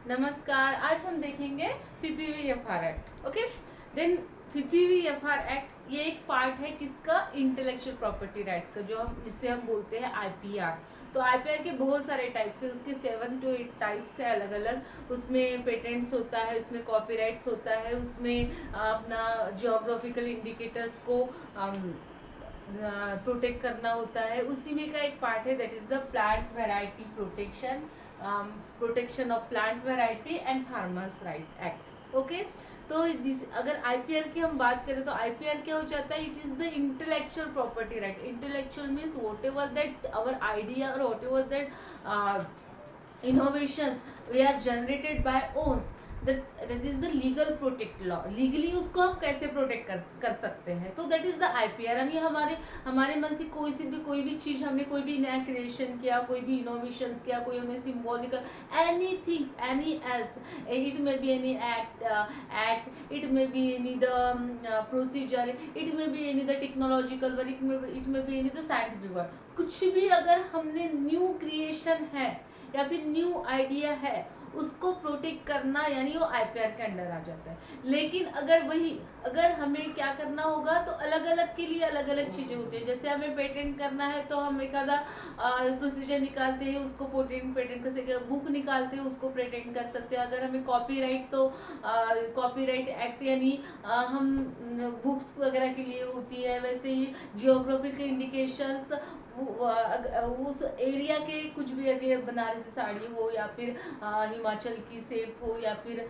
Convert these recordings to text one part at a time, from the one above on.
नमस्कार। आज हम देखेंगे पीपीवीएफआर एक्ट। ओके, देन पीपीवीएफआर एक्ट ये एक पार्ट है किसका, इंटेलेक्चुअल प्रॉपर्टी राइट्स का, जो हम जिससे हम बोलते हैं आईपीआर। तो आईपीआर के बहुत सारे टाइप्स है, उसके 7 to 8 टाइप्स है अलग अलग। उसमें पेटेंट्स होता है, उसमें कॉपीराइट्स होता है, उसमें अपना जियोग्राफिकल इंडिकेटर्स को प्रोटेक्ट करना होता है। उसी में का एक पार्ट है that is the plant variety protection, protection of plant variety and farmers right act. Okay, तो अगर आईपीआर की हम बात करें तो आईपीआर क्या हो जाता है, it is the intellectual property right. Intellectual means whatever that our idea और whatever that innovations we are generated by owns, that is the legal protect law। Legally उसको हम कैसे प्रोटेक्ट कर सकते हैं, तो दैट इज द आईपीआर। यानी हमारे मन से कोई भी चीज, हमने कोई भी नया क्रिएशन किया, कोई भी इनोवेशन किया, कोई हमने symbolical anything any else, it may be any act, it may be any the procedure, it may be any the technological work, it may be any the scientific work. कुछ भी अगर हमने न्यू क्रिएशन है या फिर new idea है, उसको protect करना यानी वो आईपीआर के अंडर आ जाता है। लेकिन अगर हमें क्या करना होगा, तो अलग अलग के लिए अलग अलग चीजें होती है। जैसे हमें पेटेंट करना है तो हम एक आधा प्रोसीजर निकालते हैं, उसको पेटेंट कर सकते, बुक निकालते हैं उसको पेटेंट कर सकते हैं। अगर हमें कॉपीराइट, तो कॉपीराइट एक्ट यानी हम बुक्स वगैरह के लिए होती है। वैसे ही जियोग्राफिकल इंडिकेशंस, उस एरिया के कुछ भी, अगर बनारसी साड़ी हो या फिर हिमाचल की सेब हो या फिर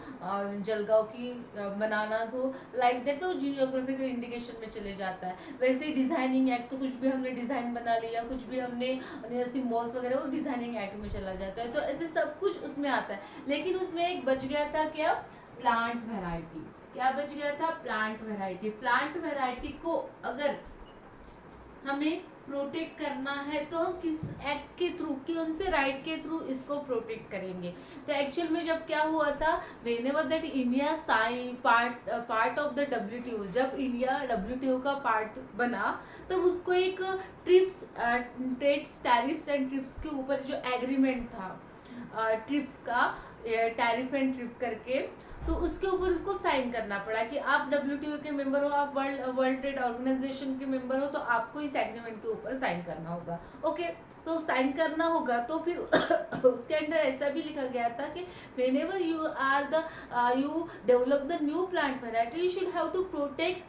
जलगांव की बनानास हो, लाइक दैट, तो जियोग्राफिकल इंडिकेशन में चले जाता है। वैसे ही डिजाइनिंग एक्ट, तो कुछ भी हमने डिजाइन बना लिया, कुछ भी हमने सिम्बॉल्स वगैरह, वो डिजाइनिंग एक्ट में चला जाता है। तो ऐसे सब कुछ उसमें आता है। लेकिन उसमें एक बच गया था क्या, प्लांट वेराइटी। क्या बच गया था, प्लांट वेराइटी। प्लांट वेराइटी को अगर हमें प्रोटेक्ट करना है तो हम किस एक्ट के थ्रू, कौन से राइट के थ्रू इसको प्रोटेक्ट करेंगे। तो एक्चुअल में जब क्या हुआ था, whenever that India sign part of the WTO, जब इंडिया डब्ल्यूटीओ का पार्ट बना, तब उसको एक TRIPS trades tariffs and TRIPS के ऊपर जो एग्रीमेंट था, ट्रिप्स का टैरिफ एंड ट्रिप करके, तो उसके ऊपर उसको साइन करना पड़ा कि आप डब्ल्यूटीओ के मेंबर हो, आप वर्ल्ड ट्रेड ऑर्गेनाइजेशन के मेंबर हो, तो आपको इस एग्रीमेंट के ऊपर साइन करना होगा। ओके, तो साइन करना होगा, तो फिर उसके अंदर ऐसा भी लिखा गया था कि whenever you develop the new plant variety, you should have to protect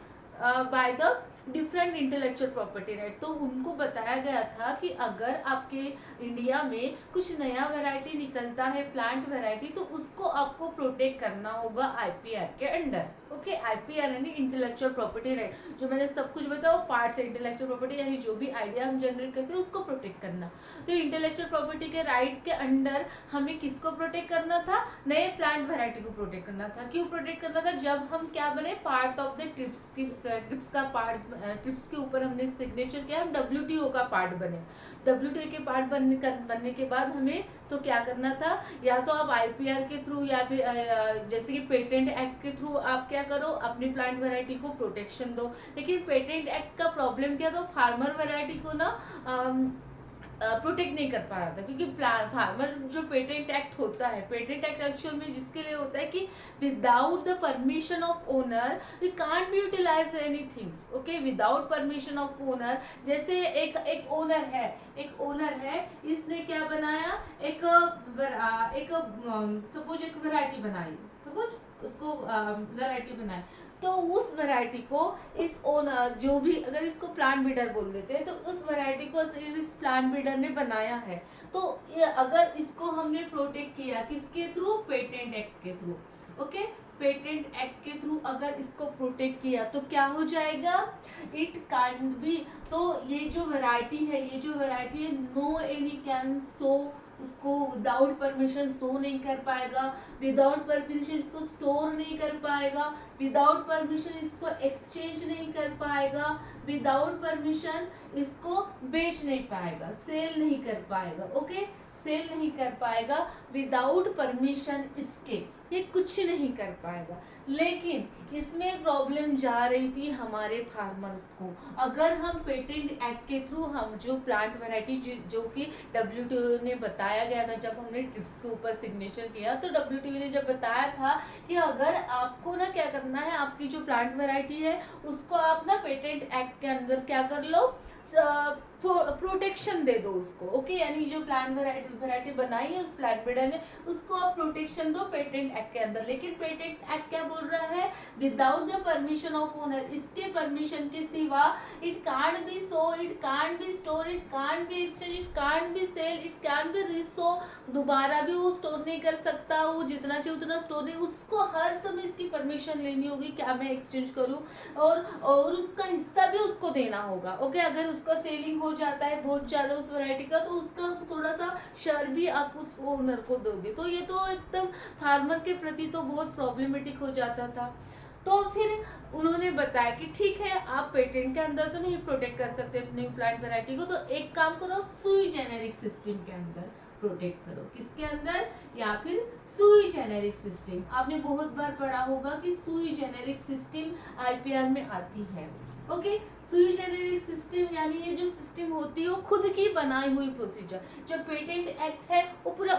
by the different intellectual property right. तो उनको बताया गया था कि अगर आपके इंडिया में कुछ नया वैरायटी निकलता है, प्लांट वैरायटी, तो उसको आपको प्रोटेक्ट करना होगा आईपीआर के अंडर। ओके, आईपीआर यानी इंटेलेक्चुअल प्रॉपर्टी राइट। जो मैंने सब कुछ बताया वो पार्ट से, इंटेलेक्चुअल प्रॉपर्टी यानी जो भी आइडिया हम जनरेट करते हैं उसको प्रोटेक्ट करना। तो इंटेलेक्चुअल प्रॉपर्टी के राइट के अंडर हमें किसको प्रोटेक्ट करना था, नए प्लांट वैरायटी को प्रोटेक्ट करना था। क्यों प्रोटेक्ट करना था, जब हम क्या बने, पार्ट ऑफ द ट्रिप्स का पार्ट, ट्रिप्स के ऊपर हमने सिग्नेचर किया, हम डब्ल्यूटीओ का पार्ट बने। डब्ल्यूटीओ के पार्ट बनने के बाद हमें तो क्या करना था, या तो आप आईपीआर के थ्रू या फिर जैसे कि पेटेंट एक्ट के थ्रू आप क्या करो, अपनी प्लांट वैरायटी को प्रोटेक्शन दो। लेकिन पेटेंट एक्ट का प्रॉब्लम क्या था, फार्मर वैरायटी को ना प्रोटेक्ट नहीं कर पा रहा था, क्योंकि फार्मर जो पेटेंट एक्ट होता है, पेटेंट एक्ट एक्चुअल में जिसके लिए होता है कि without the permission of owner we can't be utilize anything. Okay, without permission of owner, जैसे एक ओनर है, इसने क्या बनाया, सपोज एक वैरायटी बनाई, सपोज उसको वैरायटी बनाई, तो उस वैरायटी को इस ओनर, जो भी, अगर इसको प्लांट ब्रीडर बोल देते हैं, तो उस वैरायटी को इस प्लांट ब्रीडर ने बनाया है। तो अगर इसको हमने प्रोटेक्ट किया किसके थ्रू, पेटेंट एक्ट के थ्रू। ओके, पेटेंट एक्ट के थ्रू अगर इसको प्रोटेक्ट किया तो क्या हो जाएगा, इट कैन बी, तो ये जो वैरायटी है, नो एनी कैन सो, उसको विदाउट परमिशन शो नहीं कर पाएगा, विदाउट परमिशन इसको स्टोर नहीं कर पाएगा, विदाउट परमिशन इसको एक्सचेंज नहीं कर पाएगा, विदाउट परमिशन इसको बेच नहीं पाएगा, सेल नहीं कर पाएगा। ओके, सेल नहीं कर पाएगा विदाउट परमिशन इसके, ये कुछ नहीं कर पाएगा। लेकिन इसमें प्रॉब्लम जा रही थी हमारे फार्मर्स को। अगर हम पेटेंट एक्ट के थ्रू हम जो प्लांट वैरायटी जो कि WTO ने बताया गया था, जब हमने ट्रिप्स के ऊपर सिग्नेचर किया तो WTO ने जब बताया था कि अगर आपको ना क्या करना है, आपकी जो प्लांट वैरायटी है उसको आप ना पेटेंट एक्ट के अंदर क्या कर लो, प्रोटेक्शन दे दो उसको। ओके, यानी जो प्लांट वैरायटी बनाई है उस प्लांट ब्रीडर ने, उसको आप प्रोटेक्शन दो पेटेंट एक्ट के अंदर। लेकिन पेटेंट एक्ट क्या बोल रहा है, without the permission of owner, इसके परमिशन के सिवा it can't be so, it can't be store, it can't be exchange, it can't be sell, it can be resold. दोबारा भी वो स्टोर नहीं कर सकता, वो जितना चाहिए उतना स्टोर नहीं, उसको हर समय इसकी परमिशन लेनी होगी, क्या मैं एक्सचेंज करूँ, और उसका हिस्सा भी उसको देना होगा। ओके, अगर उसका सेलिंग हो जाता है बहुत ज्यादा उस वैरायटी का, तो उसका थोड़ा सा शेयर भी आप उस ओनर को दोगे। तो ये तो एकदम फार्मर के प्रति तो बहुत प्रॉब्लमेटिक हो जाता था। तो फिर उन्होंने बताया कि ठीक है, आप पेटेंट के अंदर तो नहीं प्रोटेक्ट कर सकते न्यू प्लांट वैरायटी को, तो एक काम करो, सुई जेनेरिक सिस्टम के अंदर प्रोटेक्ट करो। किसके अंदर, या फिर सुई जेनेरिक सिस्टम। आपने बहुत बार पढ़ा होगा कि सुई जेनेरिक सिस्टम IPR में आती है। ओके, सुई जेनेरिक सिस्टम यानी ये जो सिस्टम होती है वो खुद की बनाई हुई प्रोसीजर। जो पेटेंट एक्ट है वो पूरा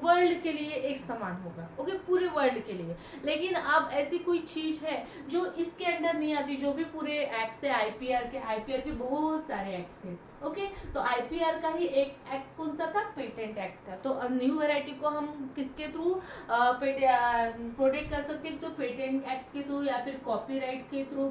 वर्ल्ड के लिए एक समान होगा। ओके, पूरे वर्ल्ड के लिए। लेकिन अब ऐसी कोई चीज है जो इसके अंडर नहीं आती, जो भी पूरे एक्ट थे IPR के बहुत सारे एक्ट थे। ओके, तो IPR का ही एक एक्ट कौन सा था, पेटेंट एक्ट था। तो अब न्यू वैरायटी को हम किसके थ्रू प्रोटेक्ट कर सकते हैं, तो पेटेंट एक्ट के थ्रू, या फिर कॉपीराइट के थ्रू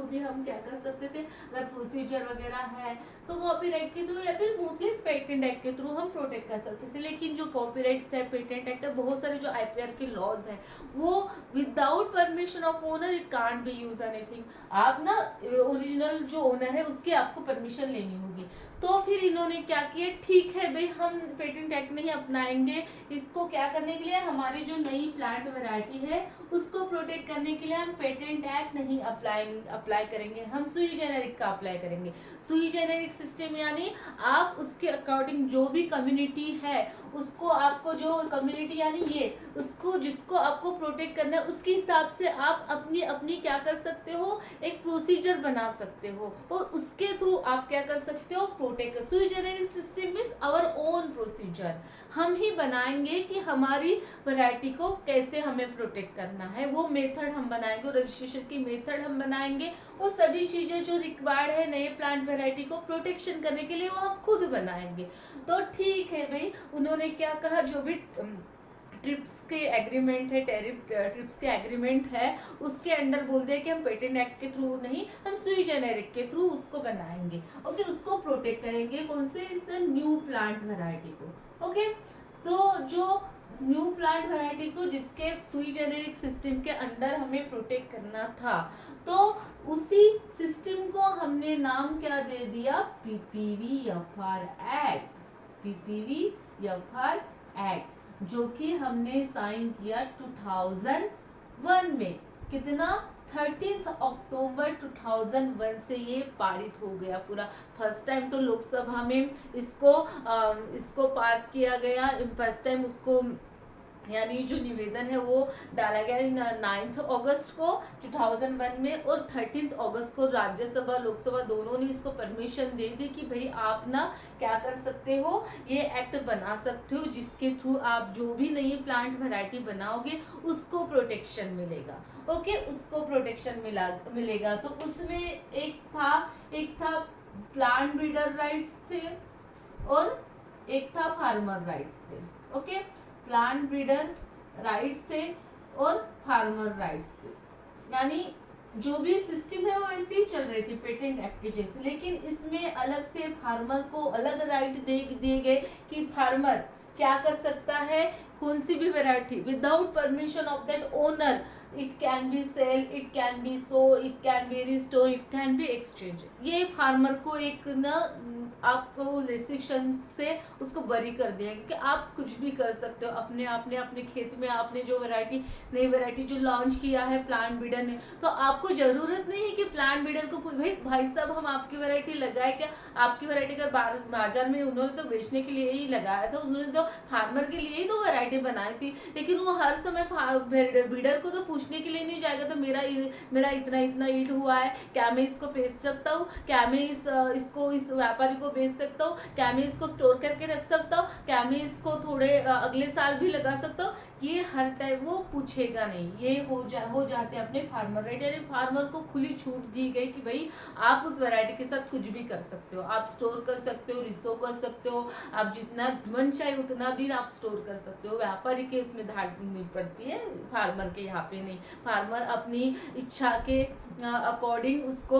भी हम क्या कर सकते थे, अगर प्रोसीजर वगैरह है तो कॉपीराइट के थ्रू, या फिर मोस्टली पेटेंट एक्ट के थ्रू हम प्रोटेक्ट कर सकते थे। लेकिन जो कॉपीराइट है, पेटेंट एक्ट है, बहुत सारे जो IPR के लॉज है वो without permission of owner it can't B use anything. आप ना ओरिजिनल जो ओनर है उसकी आपको परमिशन लेनी होगी। तो फिर इन्होंने क्या किया, ठीक है भाई, हम पेटेंट एक्ट नहीं अपनाएंगे, इसको क्या करने के लिए, हमारी जो नई प्लांट वैरायटी है उसको प्रोटेक्ट करने के लिए हम पेटेंट एक्ट नहीं अप्लाई करेंगे, हम सुई जेनेरिक का अप्लाई करेंगे। सुई जेनेरिक सिस्टम यानी आप उसके अकॉर्डिंग जो भी कम्युनिटी है उसको, आपको जो कम्युनिटी यानी ये उसको, जिसको आपको प्रोटेक्ट करना है उसके हिसाब से आप अपनी अपनी क्या कर सकते हो, एक प्रोसीजर बना सकते हो, और उसके थ्रू आप क्या कर सकते हो, protect. Sui generic system is our own procedure, हम ही बनाएंगे कि हमारी वैरायटी को कैसे हमें प्रोटेक्ट करना है, वो मेथड हम बनाएंगे, रजिस्ट्रेशन की मेथड हम बनाएंगे, वो सभी चीजें जो रिक्वायर्ड है नए प्लांट वैरायटी को प्रोटेक्शन करने के लिए वो हम खुद बनाएंगे। तो ठीक है भाई, उन्होंने क्या कहा, जो भी ट्रिप्स के एग्रीमेंट है, ट्रिप्स के एग्रीमेंट है, उसके अंडर बोल दिया कि हम पेटेंट एक्ट के थ्रू नहीं, हम सुई जेनेरिक के थ्रू उसको बनाएंगे। ओके, उसको प्रोटेक्ट करेंगे, कौन से, इस न्यू प्लांट वैरायटी को। ओके, तो जो न्यू प्लांट वैरायटी को जिसके सुई जेनेरिक सिस्टम के अंडर हमें प्रोटेक्ट करना था, तो उसी सिस्टम को हमने नाम क्या दे दिया, PPVFR एक्ट। PPVFR एक्ट जो कि हमने साइन किया 2001 में, कितना, 13 अक्टूबर 2001 से ये पारित हो गया पूरा। फर्स्ट टाइम तो लोकसभा में इसको पास किया गया, फर्स्ट टाइम उसको यानी जो निवेदन है वो डाला गया 9 अगस्त को 2001 में, और 13 अगस्त को राज्यसभा लोकसभा दोनों ने इसको परमिशन दे दी कि भाई आप ना क्या कर सकते हो, ये एक्ट बना सकते हो जिसके थ्रू आप जो भी नई प्लांट वैरायटी बनाओगे उसको प्रोटेक्शन मिलेगा। ओके, उसको प्रोटेक्शन मिलेगा। तो उसमें एक था प्लांट ब्रीडर राइट्स थे और एक था फार्मर राइट्स थे। ओके, प्लांट ब्रीडर राइट्स थे और फार्मर राइट्स थे, यानी जो भी सिस्टम है वो ऐसे ही चल रही थी पेटेंट एक्ट के जैसे। लेकिन इसमें अलग से फार्मर को अलग राइट दिए गए कि फार्मर क्या कर सकता है, कौन सी भी variety without permission of that owner, it can be sell, it can be so, it can be restore, it can be exchange. ये फार्मर को एक न आपको रेस्ट्रिक्शन से उसको बरी कर दिया है, क्योंकि आप कुछ भी कर सकते हो अपने खेत में। आपने जो वैरायटी, नई वैरायटी जो लॉन्च किया है प्लांट ब्रीडर ने, तो आपको जरूरत नहीं है कि प्लांट ब्रीडर को भाई साहब हम आपकी वैरायटी लगाए क्या, आपकी वैरायटी का बाजार में उन्होंने तो बेचने के लिए ही लगाया था, उन्होंने तो फार्मर के लिए ही तो वैरायटी बनाई थी। लेकिन वो हर समय ब्रीडर को तो पूछने के लिए नहीं जाएगा तो मेरा इतना इतना ईल्ड हुआ है, क्या मैं इसको बेच सकता हूँ, क्या मैं इस व्यापारी को बेच सकता हूँ, क्या मैं इसको स्टोर करके रख सकता हूँ, क्या मैं इसको थोड़े अगले साल भी लगा सकता हूँ, ये हर टाइम वो पूछेगा नहीं। ये हो जाते हैं अपने फार्मर, राइट। यानी फार्मर को खुली छूट दी गई कि भाई आप उस वैरायटी के साथ कुछ भी कर सकते हो, आप स्टोर कर सकते हो, रिसो कर सकते हो, आप जितना मन चाहे उतना दिन आप स्टोर कर सकते हो। व्यापारी के इसमें धार नहीं पड़ती है, फार्मर के यहाँ पे नहीं। फार्मर अपनी इच्छा के अकॉर्डिंग उसको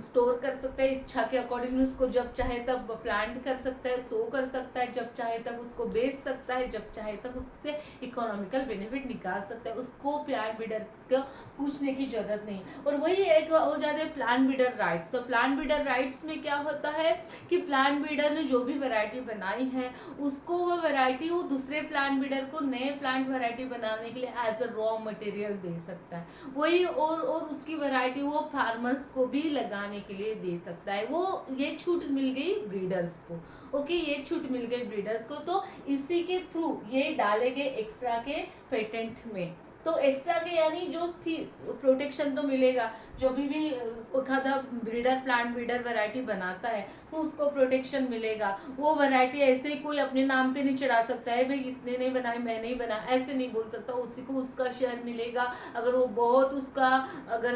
स्टोर कर सकता है, इच्छा के अकॉर्डिंग उसको जब चाहे तब प्लांट कर सकता है, सो कर सकता है, जब चाहे तब उसको बेच सकता है, जब चाहे तब उससे इकोनॉमिकल बेनिफिट निकाल सकता है। उसको प्लांट ब्रीडर को पूछने की जरूरत नहीं। और वही एक हो जाते हैं प्लांट ब्रीडर राइट्स। तो प्लांट ब्रीडर राइट्स में क्या होता है कि प्लांट ब्रीडर ने जो भी वैरायटी बनाई है उसको वो वैरायटी वो दूसरे प्लांट ब्रीडर को नए प्लांट वैरायटी बनाने के लिए एज अ रॉ मटेरियल दे सकता है। वही और उसकी वैरायटी वो फार्मर्स को भी लगाने के लिए दे सकता है। वो ये छूट मिल गई ब्रीडर्स को, ओके, ये छूट मिल गई ब्रीडर्स को। तो इसी के थ्रू ये डाले गए एक्स्ट्रा के पेटेंट में। तो एक्स्ट्रा के यानी जो थी प्रोटेक्शन तो मिलेगा, जो भी एखादा ब्रीडर प्लांट ब्रीडर वैरायटी बनाता है तो उसको प्रोटेक्शन मिलेगा। वो वैरायटी ऐसे ही कोई अपने नाम पे नहीं चढ़ा सकता है, भाई इसने नहीं बनाई मैं नहीं बना, ऐसे नहीं बोल सकता। उसी को उसका शेयर मिलेगा। अगर वो बहुत उसका अगर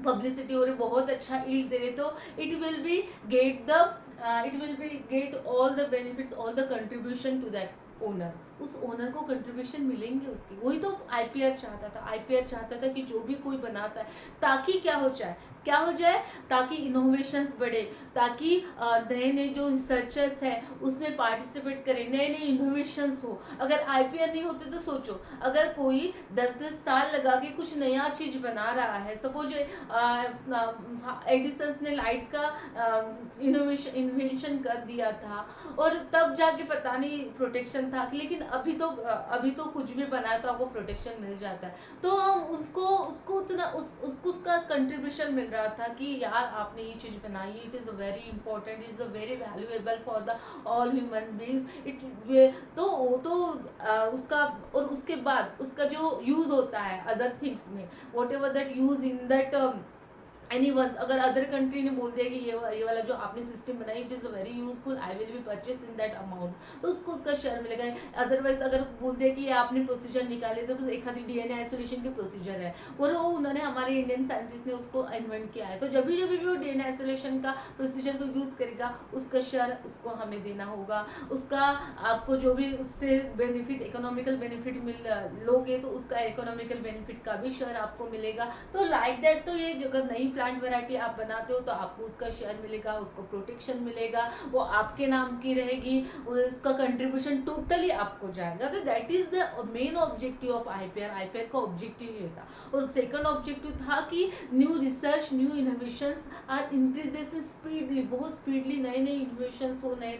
पब्लिसिटी हो रही, बहुत अच्छा ईल्ड दे रहे, तो it will be get all the benefits, all the contribution to that owner. उस ओनर को कंट्रीब्यूशन मिलेंगे उसकी। वही तो आईपीआर चाहता था। आईपीआर चाहता था कि जो भी कोई बनाता है, ताकि क्या हो जाए, ताकि इनोवेशंस बढ़े, ताकि नए नए जो रिसर्चर्स हैं उसमें पार्टिसिपेट करें, नए नए इनोवेशंस हो। अगर आईपीआर नहीं होते तो सोचो, अगर कोई 10-10 साल लगा के कुछ नया चीज बना रहा है, सपोज एडिसन ने लाइट का इन्वेंशन कर दिया था और तब जाके पता नहीं प्रोटेक्शन था, लेकिन अभी तो कुछ भी बनाया तो आपको प्रोटेक्शन मिल जाता है। तो हम उसको उतना उसको का कंट्रीब्यूशन मिल रहा था कि यार आपने ये चीज बनाई, it is very important, is very valuable for the all human beings. तो उसका और उसके बाद उसका जो यूज होता है अदर थिंग्स में, what ever that use in that anyone, अगर अदर कंट्री ने बोल दिया कि ये वाला जो आपने सिस्टम बनाई it is very useful, I will be purchase in that amount, तो उसको उसका शेयर मिलेगा। अदरवाइज अगर बोल दिया कि ये आपने प्रोसीजर निकाले, तो एक आधी डीएनए आइसोलेशन की प्रोसीजर है और वो उन्होंने हमारे इंडियन साइंटिस्ट ने उसको इन्वेंट किया है, तो जब भी वो डीएनए आइसोलेशन का प्रोसीजर को यूज करेगा उसका शेयर उसको हमें देना होगा। उसका आपको जो भी उससे बेनिफिट, इकोनॉमिकल बेनिफिट लोगे तो उसका इकोनॉमिकल बेनिफिट का भी शेयर आपको मिलेगा। तो लाइक दैट, तो ये अगर नई प्लांट वैरायटी आप बनाते हो तो आपको उसका शेयर मिलेगा, उसको प्रोटेक्शन मिलेगा, वो आपके नाम की रहेगी, उसका कंट्रीब्यूशन टोटली आपको जाएगा। तो that is the main objective of IPR. IPR का ऑब्जेक्टिव ये था। और सेकंड ऑब्जेक्टिव था कि new research, new innovations are increases speedily, बहुत स्पीडली नए नए इनोवेशंस हो, नए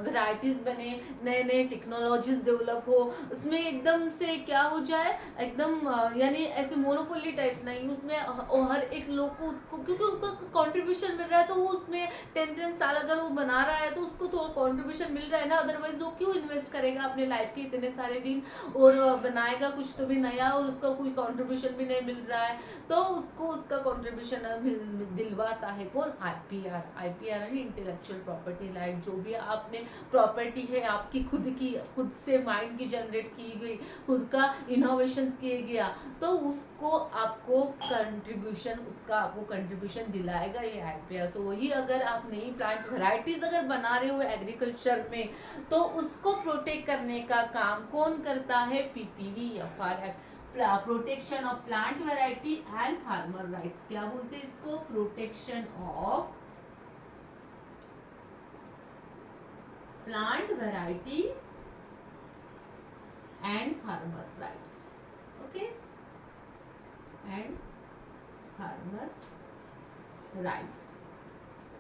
वेराइटीज बने, नए नए टेक्नोलॉजीज डेवलप हो, उसमें एकदम से क्या हो जाए, एकदम यानी ऐसे मोनोपोली टाइप नहीं, उसमें हर एक लोग को उसको, क्योंकि उसका कंट्रीब्यूशन मिल रहा है, तो वो उसमें 10-10 साल अगर वो बना रहा है तो उसको तो कंट्रीब्यूशन मिल रहा है ना। अदरवाइज वो क्यों इन्वेस्ट करेगा अपने लाइफ के इतने सारे दिन और बनाएगा कुछ तो भी नया और उसका कोई कंट्रीब्यूशन भी नहीं मिल रहा है। तो उसको उसका कंट्रीब्यूशन दिलवाता है कौन? आईपीआर। आईपीआर यानी इंटेलेक्चुअल प्रॉपर्टी राइट। जो भी आपने प्रॉपर्टी है आपकी खुद से माइंड की जनरेट की गई, खुद का इनोवेशन किए गया, तो उसको आपको कंट्रीब्यूशन, उसका आपको कंट्रीब्यूशन दिलाएगा ये आईपीआर। तो वही अगर आप नई प्लांट वैरायटीज अगर बना रहे हो एग्रीकल्चर में, तो उसको प्रोटेक्ट करने का काम कौन करता है? PPV-FR act, protection of plant variety and farmer rights. क्या बोलते हैं इसको? Protection of plant variety and farmer rights, okay, and farmer rights.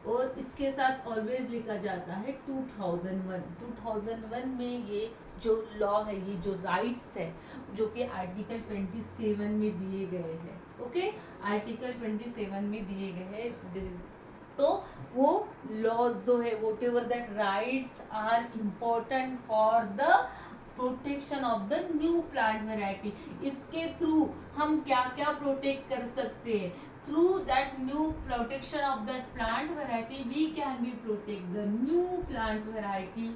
और इसके साथ ऑलवेज लिखा जाता है 2001। 2001 में ये जो लॉ है, ये जो राइट्स है, जो कि आर्टिकल 27 में दिए गए हैं, ओके, आर्टिकल 27 में दिए गए हैं। तो वो लॉज जो है, whatever that rights are important for the protection of the new plant variety, इसके थ्रू हम क्या क्या प्रोटेक्ट कर सकते हैं। Through that new protection of that plant variety we can be protect the new plant variety,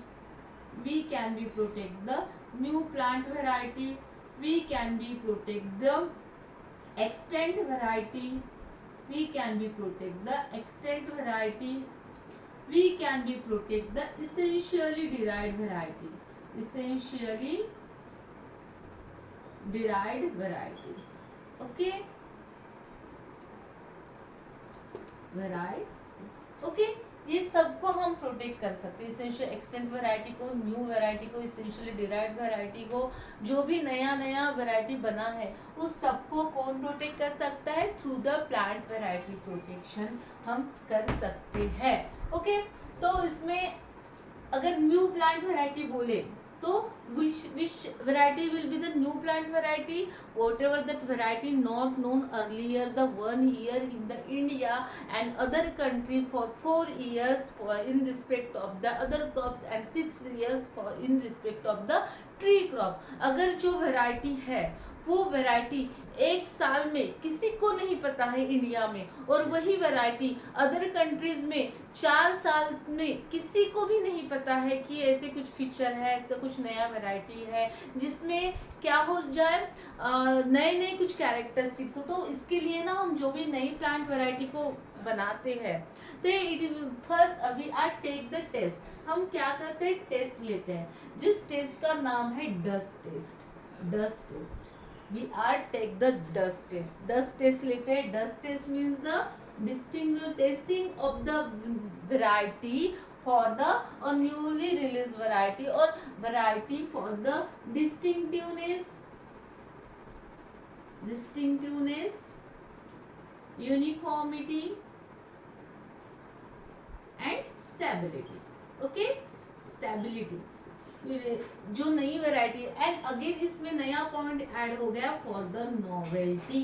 we can be protect the new plant variety, we can be protect the extant variety, we can be protect the extant variety, we can be protect the essentially derived variety, essentially derived variety, okay, variety, okay, ये सबको हम protect कर सकते हैं। Essential extent variety को, new variety को, essentially derived variety को, जो भी नया नया वैरायटी बना है उस सबको कौन प्रोटेक्ट कर सकता है? Through the plant variety protection हम कर सकते हैं, ओके। तो इसमें अगर न्यू प्लांट वैरायटी बोले तो which variety will be the new plant variety? Whatever that variety not known earlier the 1 year in the India and other country for 4 years for in respect of the other crops and 6 years for in respect of the tree crop। अगर जो variety है वो variety एक साल में किसी को नहीं पता है इंडिया में, और वही वैरायटी अदर कंट्रीज में 4 साल में किसी को भी नहीं पता है कि ऐसे कुछ फीचर है, ऐसा कुछ नया वैरायटी है जिसमें क्या हो जाए, नए नए कुछ कैरेक्टरिस्टिक्स हो। तो इसके लिए ना हम जो भी नई प्लांट वैरायटी को बनाते हैं तो इट फर्स्ट अभी आई टेक द टेस्ट, हम क्या करते हैं? टेस्ट लेते हैं, जिस टेस्ट का नाम है dust test. Dust test we are take the dust test, dust test लेते हैं। dust test means the distinct testing of the variety for the newly released variety or variety for the distinctiveness, uniformity and stability, okay, stability जो नई variety है। And again इसमें नया point add हो गया for the novelty,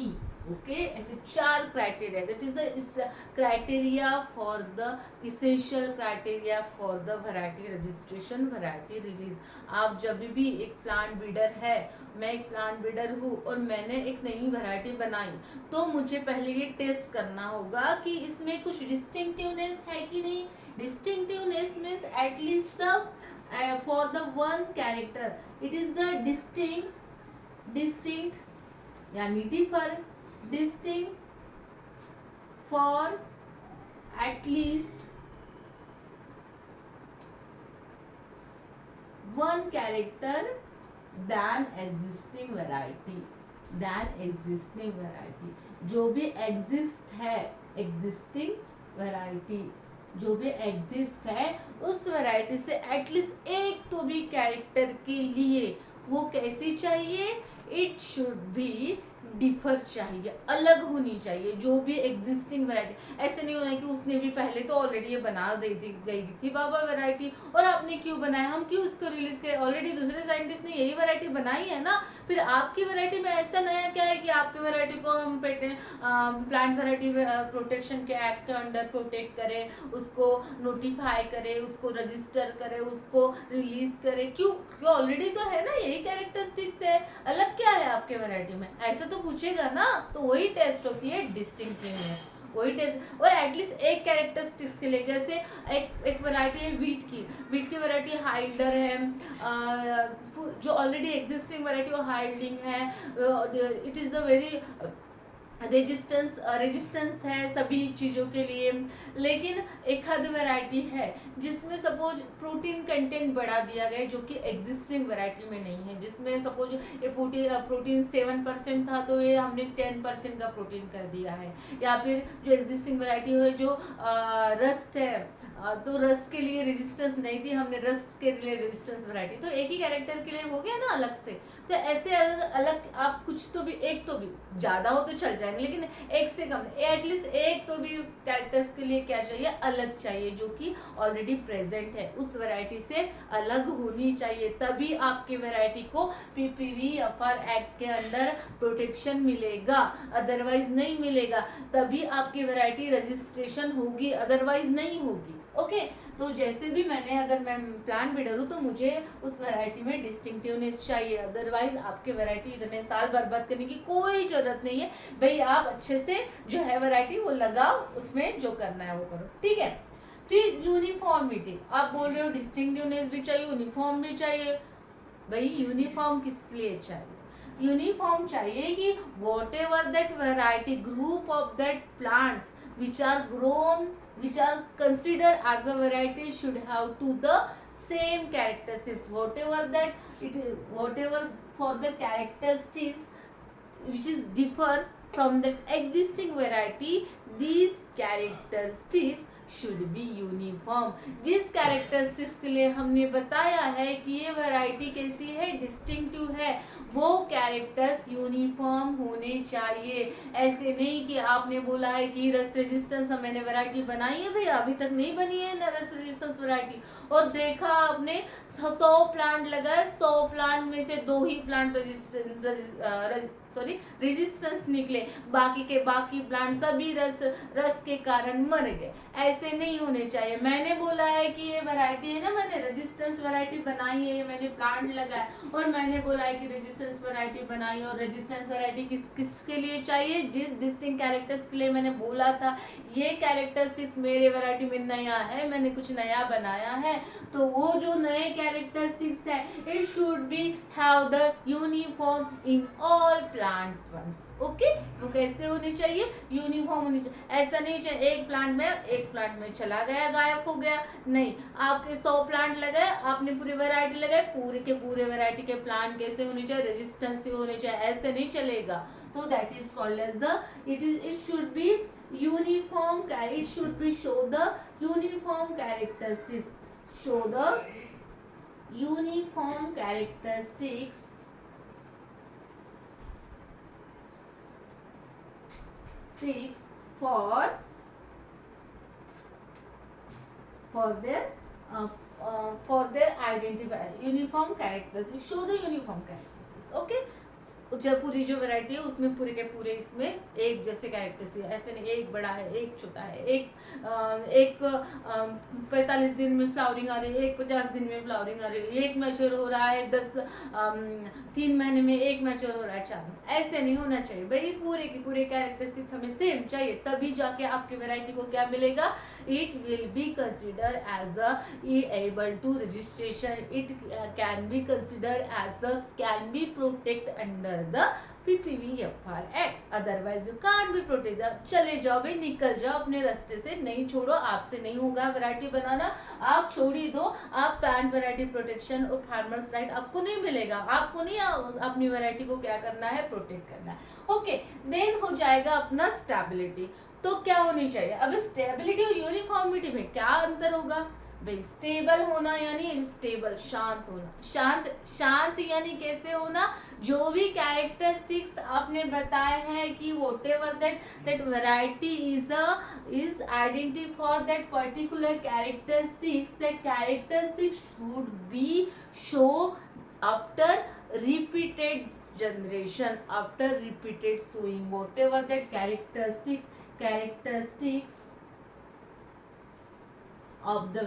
okay. ऐसे 4 criteria, that is the criteria for the essential criteria for the variety registration, variety release. आप जब भी एक प्लांट ब्रीडर है, मैं एक प्लांट ब्रीडर हूँ और मैंने एक नई वैरायटी बनाई, तो मुझे पहले ये टेस्ट करना होगा कि इसमें कुछ डिस्टिंक्टिवनेस है कि नहीं। Distinctiveness means at least the for the one character it is the distinct यानी different, distinct for at least one character than existing variety, जो भी exist है, existing variety जो भी एग्जिस्ट है उस वैरायटी से एटलीस्ट एक तो भी कैरेक्टर के लिए वो कैसी चाहिए? इट शुड बी डिफर चाहिए, अलग होनी चाहिए। जो भी एग्जिस्टिंग वैरायटी, ऐसे नहीं होना कि उसने भी पहले तो ऑलरेडी ये बना गई थी बाबा वैरायटी और आपने क्यों बनाया, हम क्यों उसको रिलीज करें, ऑलरेडी दूसरे साइंटिस्ट ने यही वैरायटी बनाई है ना, फिर आपकी वैरायटी में ऐसा नया क्या है कि आपकी वैरायटी को हम प्लांट वैरायटी प्रोटेक्शन के एक्ट के अंडर प्रोटेक्ट करें, उसको नोटिफाई करें, उसको रजिस्टर करें, उसको रिलीज करें, क्यों? ऑलरेडी तो है ना, यही कैरेक्टरिस्टिक्स है, अलग क्या है आपके वैरायटी में, ऐसा तो पूछेगा ना। तो वही टेस्ट होती है डिस्टिंक्टिवनेस, वही टेस्ट। और एटलीस्ट एक कैरेक्टरिस्टिक्स के लिए, जैसे एक वैरायटी है वीट की वैरायटी हाइल्डर है, जो ऑलरेडी एग्जिस्टिंग वैरायटी वो हाइल्डिंग है, it is the very resistance है सभी चीज़ों के लिए। लेकिन एक हद वैरायटी है जिसमें सपोज प्रोटीन कंटेंट बढ़ा दिया गया जो कि एग्जिस्टिंग वैरायटी में नहीं है, जिसमें सपोज ये प्रोटीन 7% था तो ये हमने 10% का प्रोटीन कर दिया है। या फिर जो एग्जिस्टिंग वैरायटी है जो रस्ट है, तो रस्ट के लिए रेजिस्टेंस नहीं थी, हमने रस्ट के लिए रेजिस्टेंस वैरायटी, तो एक ही कैरेक्टर के लिए हो गया ना अलग से। तो ऐसे अलग आप कुछ तो भी, एक तो भी ज़्यादा हो तो चल जाए जाएंगे, लेकिन एक से कम, एटलीस्ट एक तो भी कैरेक्टर्स के लिए क्या चाहिए, अलग चाहिए, जो कि ऑलरेडी प्रेजेंट है उस वैरायटी से अलग होनी चाहिए, तभी आपके वैरायटी को PPVFR एक्ट के अंदर प्रोटेक्शन मिलेगा, अदरवाइज नहीं मिलेगा। तभी आपकी वैरायटी रजिस्ट्रेशन होगी, अदरवाइज नहीं होगी। ओके, तो जैसे भी मैंने, अगर मैं प्लांट ब्रीडर हूँ तो मुझे उस वैरायटी में डिस्टिंक्टिवनेस चाहिए, अदरवाइज आपके वैरायटी इतने साल बर्बाद करने की कोई जरूरत नहीं है। भाई आप अच्छे से जो है वैरायटी वो लगाओ, उसमें जो करना है वो करो, ठीक है। फिर यूनिफॉर्मिटी, आप बोल रहे हो डिस्टिंक्टिवनेस भी चाहिए, यूनिफॉर्म भी चाहिए। भाई यूनिफॉर्म किस लिए चाहिए? यूनिफॉर्म चाहिए कि what ever that variety group of that plants which are grown, which are considered as a variety should have to the same characteristics, whatever that it is, whatever for the characteristics which is differ from the existing variety, these characteristics should be uniform. जिस characteristics के लिए हमने बताया है कि ये variety कैसी है, डिस्टिंक्टिव है, वो कैरेक्टर्स यूनिफॉर्म होने चाहिए। ऐसे नहीं कि आपने बोला है कि रस्ट रेजिस्टेंस मैंने वैरायटी बनाई है, भाई अभी तक नहीं बनी है ना रस्ट रेजिस्टेंस वैरायटी, और देखा आपने 100 प्लांट लगाए, 100 प्लांट में से 2 ही प्लांट रेजिस्टेंस निकले, बाकी के बाकी प्लांट सभी रस के कारण मर गए। ऐसे नहीं होने चाहिए। मैंने बोला है कि ये वैरायटी है ना, मैंने रेजिस्टेंस वैरायटी बनाई है, मैंने प्लांट लगाया, और मैंने बोला है कि रेजिस्टेंस वैरायटी बनाई, और रेजिस्टेंस वैरायटी किसके लिए चाहिए, जिस डिस्टिंक्ट कैरेक्टर्स के लिए मैंने बोला था ये कैरेक्टरिस्टिक्स मेरे वैरायटी में नया है, मैंने कुछ नया बनाया है, तो वो जो नए कैरेक्टरिस्टिक्स है it should be have the uniform in all plant ones. Okay, वो कैसे होनी चाहिए, यूनिफॉर्म होनी चाहिए। ऐसा नहीं चाहिए एक प्लांट में चला गया, गायब हो गया, नहीं। आपके 100 प्लांट लगाए, आपने पूरी वैरायटी लगाए, पूरे के पूरे वैरायटी के प्लांट कैसे होने चाहिए, रेजिस्टेंस होने चाहिए, ऐसे नहीं चलेगा। तो that is called as the, it should be uniform, it should be show the uniform characteristics, show the uniform characteristics for their identifier, uniform characteristics, show the uniform characteristics। okay, जब पूरी जो variety है उसमें पूरे के पूरे इसमें एक जैसे कैरेक्टर्स, ऐसे नहीं एक बड़ा है एक छोटा है, एक 45 दिन में फ्लावरिंग आ रही है, एक 50 दिन में फ्लावरिंग आ रही है, एक मैच्योर हो रहा है 3 महीने में, एक मैच्योर हो रहा है 4 में। ऐसे नहीं होना चाहिए भाई, पूरे की पूरे कैरेक्टरिस्टिक्स हमें सेम चाहिए, तभी जाके आपके वैरायटी को क्या मिलेगा, it will be considered as a able to registration, it can be considered as a can be protect under the PPVFR Act, otherwise you can't be protected। चले जाओ भाई, निकल जाओ अपने रास्ते से, नहीं छोड़ो, आपसे नहीं होगा वैरायटी बनाना, आप छोड़ ही दो। आप प्लांट वैरायटी प्रोटेक्शन और फार्मर्स राइट आपको नहीं मिलेगा, आपको नहीं अपनी वैरायटी को क्या करना है, प्रोटेक्ट करना है। ओके, देन हो जाएगा अपना स्टेबिलिटी। तो क्या होनी चाहिए, अब स्टेबिलिटी और यूनिफॉर्मिटी में क्या अंतर होगा भाई, स्टेबल होना यानी स्टेबल, शांत होना, शांत यानी कैसे होना, जो भी कैरेक्टरिस्टिक्स आपने बताए हैं कि whatever that variety is identity for that particular characteristics, that characteristics should be show after repeated generation, after repeated sowing, whatever that characteristics of the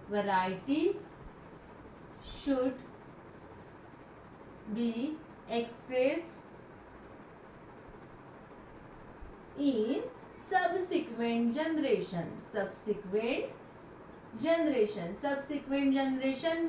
variety should be expressed in subsequent generation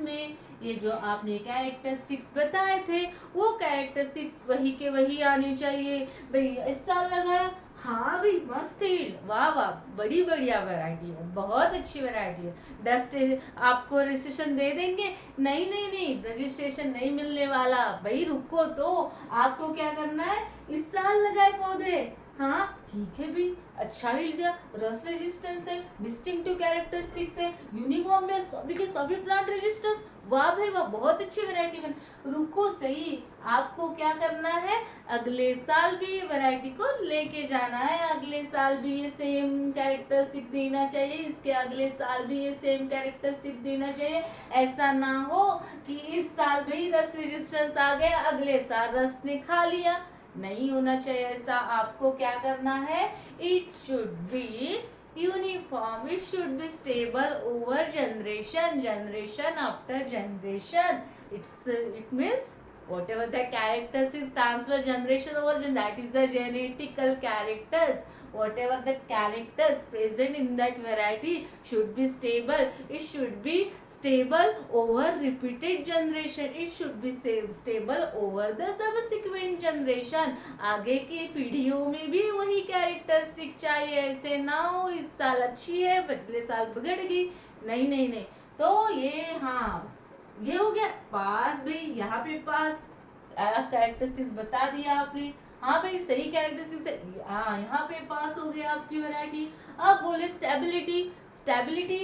में ये जो आपने characteristics बताए थे वो characteristics वही के वही आनी चाहिए। भाई इस साल लगाया, हाँ भाई मस्त हील्ड, वाह वाह, बड़ी बढ़िया वैरायटी है, बहुत अच्छी वैरायटी है, डस्ट आपको रजिस्ट्रेशन दे देंगे, नहीं रजिस्ट्रेशन नहीं मिलने वाला, भाई रुको, तो आपको क्या करना है, इस साल लगाए पौधे, हाँ ठीक है भी, अच्छा ही दिया, रस्ट रेजिस्टेंस है, डिस्टिंक्टिव कैरेक्टरिस्टिक्स है, यूनिफॉर्म में सभी के सभी प्लांट रेजिस्टेंस, वाह भाई वाह, बहुत अच्छी वैरायटी बन। रुको सही, आपको क्या करना है, अगले साल भी ये वैरायटी को लेके जाना है, अगले साल भी ये सेम कैरेक्टरिस्टिक देना चाहिए, इसके अगले साल भी ये सेम कैरेक्टरिस्टिक देना चाहिए। ऐसा ना हो कि इस साल भाई रस्ट रेजिस्टेंस आ गया, अगले साल रस्ट ने खा लिया, नहीं होना चाहिए ऐसा। आपको क्या करना है, it should be uniform, it should be stable over generation, generation after generation. It means whatever the characteristics transfer generation over that is the genetical characters, whatever the characters present in that variety should be stable, it should be stable over repeated generation, it should be stable over the subsequent generation। आगे की पीढ़ियों में भी वही characteristic चाहिए, ऐसे ना हो इस साल अच्छी है पिछले साल बिगड़ गई, नहीं नहीं नहीं। तो ये हाँ ये हो गया पास भाई, यहाँ पे पास कैरेक्टरिस्टिक्स बता दिया आपने, हाँ भाई सही कैरेक्टरिस्टिक्स है, हाँ यहाँ पे पास हो गया आपकी वैरायटी। अब बोले स्टेबिलिटी, स्टेबिलिटी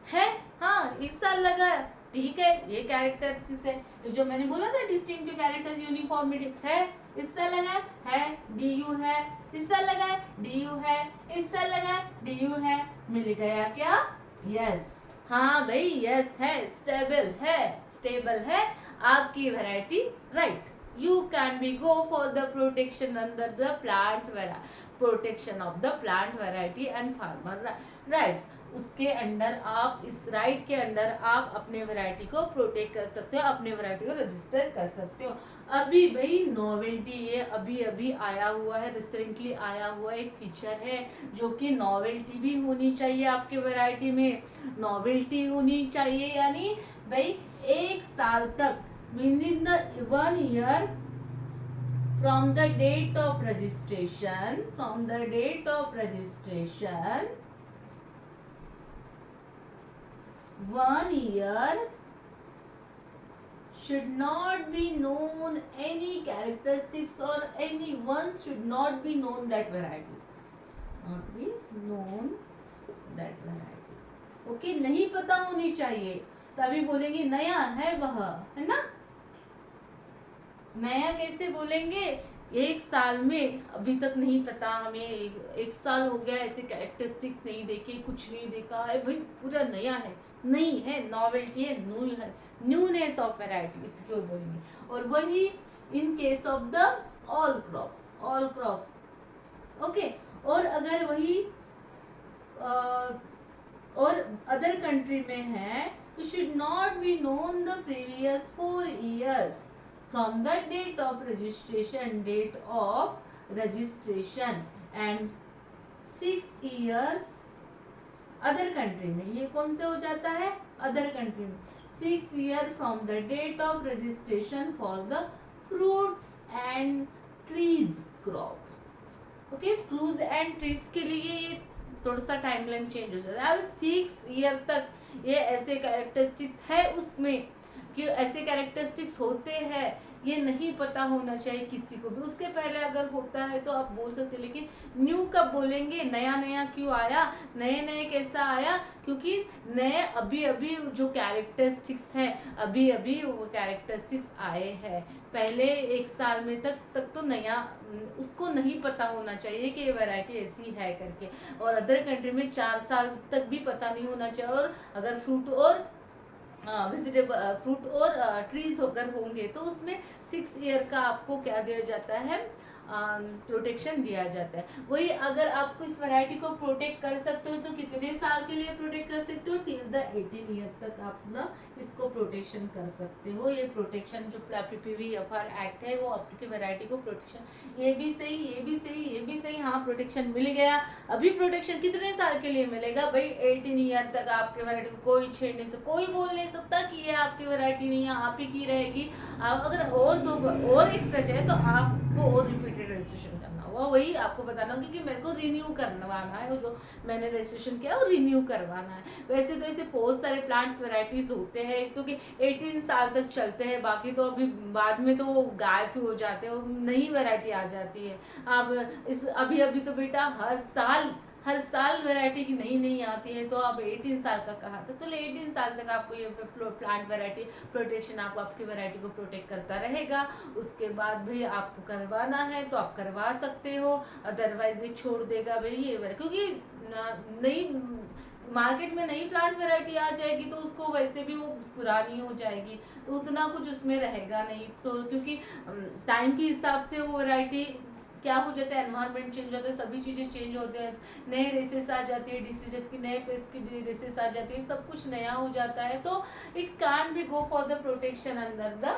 है, हाँ इस साल लगा, ठीक है ये कैरेक्टरिस्टिक्स है, जो मैंने बोला था डिस्टिंक्टिव कैरेक्टर्स यूनिफॉर्मिटी है, इस साल लगा है, डी यू है, इस साल लगा है, डी यू है, इस साल लगा है, डी यू है, मिल गया क्या, यस, हाँ भाई यस है, स्टेबल है आपकी variety, right. You can be go for the protection under the plant protection of the plant variety and farmer rights, उसके अंडर आप, इस राइट के अंडर आप अपने वैरायटी को प्रोटेक्ट कर सकते हो, अपने वैरायटी को रजिस्टर कर सकते हो। अभी भाई नॉवेल्टी, ये अभी अभी आया हुआ है, रिसेंटली आया हुआ एक फीचर है जो कि नॉवेल्टी भी होनी चाहिए आपके वैरायटी में, नॉवेल्टी होनी चाहिए यानी भाई एक साल तक, within the 1 year from the date of registration, from the date of registration, 1 year should not be known any characteristics or anyone should not be known that variety, not be known that variety, okay, नहीं पता होनी चाहिए, तभी बोलेंगे नया है वह, है ना, नया कैसे बोलेंगे, एक साल में अभी तक नहीं पता हमें, एक साल हो गया ऐसे कैरेक्टरिस्टिक्स नहीं देखे, कुछ नहीं देखा है भाई, पूरा नया है, नहीं है, नॉवेल्टी है, न्यू है, न्यूनेस ऑफ वैरायटी इसको बोलेंगे। और वही in case of the all crops, okay. और अगर वही और अदर कंट्री में है, तो should not be known the previous 4 years from the date of registration, and 6 years other country में, ये कौन से हो जाता है, अदर कंट्री में 6 year from the date of registration for the fruits and trees crop, okay. Fruits and trees के लिए ये थोड़ा सा टाइमलाइन चेंज हो जाता है, अब 6 year तक ये ऐसे कैरेक्टरिस्टिक्स है उसमें कि ऐसे कैरेक्टरिस्टिक्स होते हैं, ये नहीं पता होना चाहिए किसी को भी, उसके पहले अगर होता है तो आप बोल सकते, लेकिन न्यू कब बोलेंगे, नया नया क्यों आया, नए नए कैसा आया, क्योंकि नए अभी अभी जो कैरेक्टरिस्टिक्स हैं अभी अभी वो कैरेक्टरिस्टिक्स आए हैं, पहले एक साल में तक तो नया, उसको नहीं पता होना चाहिए कि ये वैरायटी ऐसी है करके, और अदर कंट्री में 4 साल तक भी पता नहीं होना चाहिए। और अगर फ्रूट और वेजिटेबल, फ्रूट और ट्रीज होकर होंगे तो उसमें 6 year का आपको क्या दिया जाता है, प्रोटेक्शन दिया जाता है। वही अगर आपको इस वैरायटी को प्रोटेक्ट कर सकते हो तो कितने साल के लिए प्रोटेक्ट कर सकते हो, टिल द 18 year तक आप ना इसको प्रोटेक्शन कर सकते हो। ये प्रोटेक्शन जो PPVFR एक्ट है वो आपकी वैरायटी को प्रोटेक्शन, ये भी सही, ये भी सही, ये भी सही, हाँ प्रोटेक्शन मिल गया। अभी प्रोटेक्शन कितने साल के लिए मिलेगा भाई, 18 year तक आपके वैरायटी को कोई छेड़ने से, कोई बोल नहीं सकता कि ये आपकी वैरायटी नहीं है, आप ही की रहेगी। अगर और दो और एक्स्ट्रा चाहिए तो आपको और रिपीटेड रजिस्ट्रेशन करना होगा, वही आपको बताना होगा कि मेरे को रिन्यू करवाना है, वो जो मैंने रजिस्ट्रेशन किया वो रिन्यू करवाना है। वैसे तो ऐसे बहुत सारे प्लांट्स वैरायटीज होते हैं तो कि 18 साल तक चलते हैं, बाकी तो अभी बाद में तो वो गायब ही हो जाते हैं, नई वैरायटी आ जाती है। अब इस अभी अभी तो बेटा हर साल वैरायटी की नई नई आती है, तो अब 18 साल का कहा था, तो 18 साल तक आपको ये प्लांट वैरायटी प्रोटेक्शन आपको आपकी वैरायटी को प्रोटेक्ट करता रहेगा। उसके बाद भी आपको करवाना है तो आप करवा सकते हो, अदरवाइज ये छोड़ देगा भाई ये, क्योंकि नई मार्केट में नई प्लांट वैरायटी आ जाएगी तो उसको वैसे भी वो पुरानी हो जाएगी, तो उतना कुछ उसमें रहेगा नहीं। तो क्योंकि टाइम के हिसाब से वो वैरायटी क्या हो जाता है, एनवायरनमेंट चेंज होता है, सभी चीज़ें चेंज होते हैं, नए रेसेस आ जाती है, डिसीजेस की नए पेस्ट की रेसेस आ जाती है, सब कुछ नया हो जाता है, तो it can't be go for the protection under the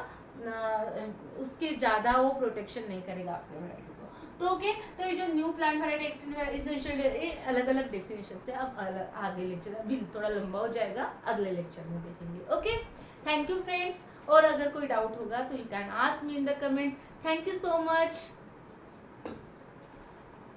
उसके ज़्यादा वो प्रोटेक्शन नहीं करेगा आपके वैरायटी को। तो ओके, तो ये जो न्यू प्लांट वैरायटी एक्सटेंशन ये अलग अलग डेफिनेशन से अब आगे लेक्चर अभी थोड़ा लंबा हो जाएगा, अगले लेक्चर में देखेंगे। ओके, थैंक यू फ्रेंड्स, और अगर कोई डाउट होगा तो you can ask me in the comments. Thank you so much.